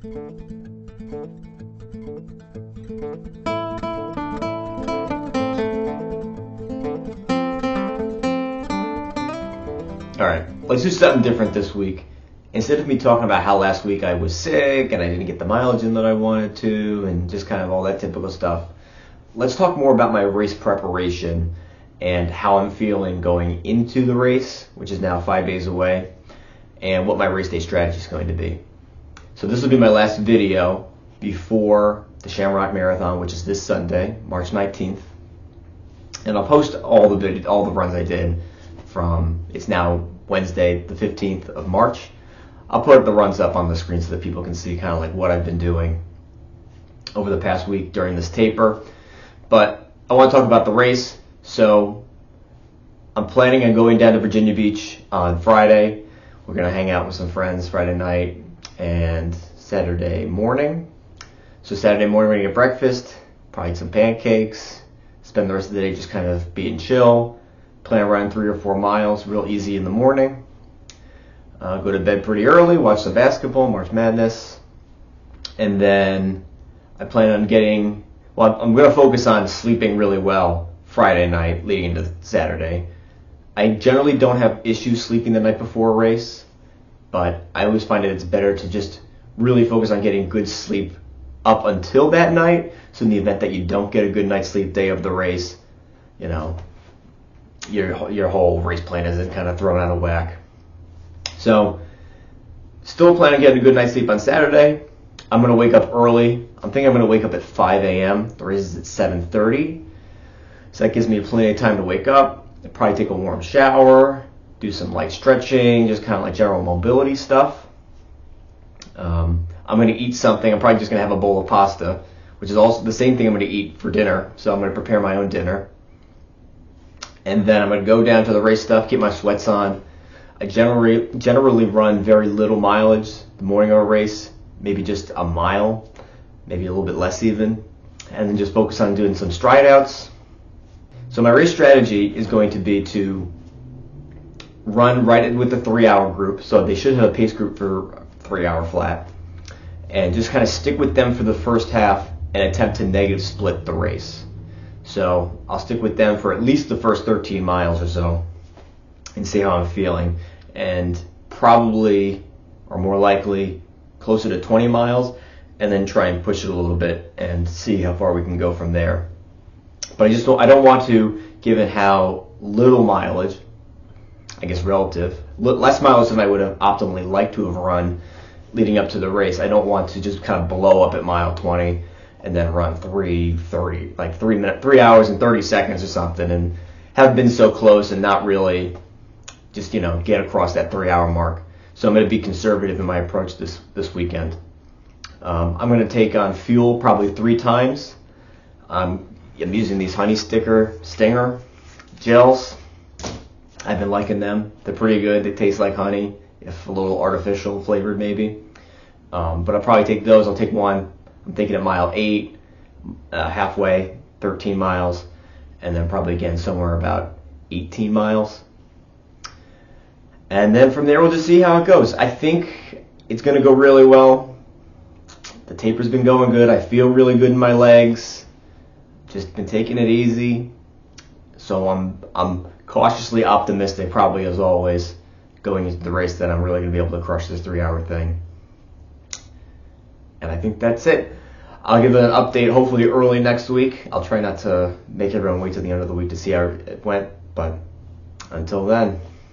Alright, let's do something different this week. Instead of me talking about how last week I was sick and I didn't get the mileage in that I wanted to and just kind of all that typical stuff, let's talk more about my race preparation and how I'm feeling going into the race, which is now 5 days away, and what my race day strategy is going to be. So this will be my last video before the Shamrock Marathon, which is this Sunday, March 19th. And I'll post all the runs I did from, it's now Wednesday, the 15th of March. I'll put the runs up on the screen so that people can see kind of like what I've been doing over the past week during this taper. But I want to talk about the race. So I'm planning on going down to Virginia Beach on Friday. We're going to hang out with some friends Friday night and Saturday morning. So Saturday morning we're going to get breakfast, probably some pancakes, spend the rest of the day just kind of being chill. Plan on running 3 or 4 miles, real easy in the morning. Go to bed pretty early, watch some basketball, March Madness. And then I plan on I'm going to focus on sleeping really well Friday night leading into Saturday. I generally don't have issues sleeping the night before a race, but I always find that it's better to just really focus on getting good sleep up until that night. So in the event that you don't get a good night's sleep day of the race, you know, your whole race plan isn't kind of thrown out of whack. So still planning on getting a good night's sleep on Saturday. I'm going to wake up early. I'm thinking I'm going to wake up at 5 a.m. The race is at 7:30. So that gives me plenty of time to wake up. I'll probably take a warm shower, do some light stretching, just kind of like general mobility stuff. I'm going to eat something. I'm probably just going to have a bowl of pasta, which is also the same thing I'm going to eat for dinner. So I'm going to prepare my own dinner. And then I'm going to go down to the race stuff, get my sweats on. I generally run very little mileage the morning of a race, maybe just a mile, maybe a little bit less even, and then just focus on doing some stride outs. So my race strategy is going to be to run right in with the 3-hour group, so they should have a pace group for 3-hour flat, and just kind of stick with them for the first half and attempt to negative split the race. So I'll stick with them for at least the first 13 miles or so and see how I'm feeling. And probably, or more likely, closer to 20 miles, and then try and push it a little bit and see how far we can go from there. But I don't want to, given how little mileage, I guess relative, less mileage than I would have optimally liked to have run leading up to the race. I don't want to just kind of blow up at mile 20 and then run 3 hours and 30 seconds or something, and have been so close and not really just, get across that 3-hour mark. So I'm going to be conservative in my approach this weekend. I'm going to take on fuel probably 3 times. I'm using these Honey Stinger gels. I've been liking them. They're pretty good. They taste like honey, if a little artificial flavored maybe. But I'll probably take those. I'll take one, I'm thinking at mile 8, halfway, 13 miles, and then probably again somewhere about 18 miles. And then from there we'll just see how it goes. I think it's going to go really well. The taper's been going good. I feel really good in my legs. Just been taking it easy. So I'm cautiously optimistic, probably as always, going into the race that I'm really going to be able to crush this 3-hour thing. And I think that's it. I'll give an update hopefully early next week. I'll try not to make everyone wait till the end of the week to see how it went, but until then.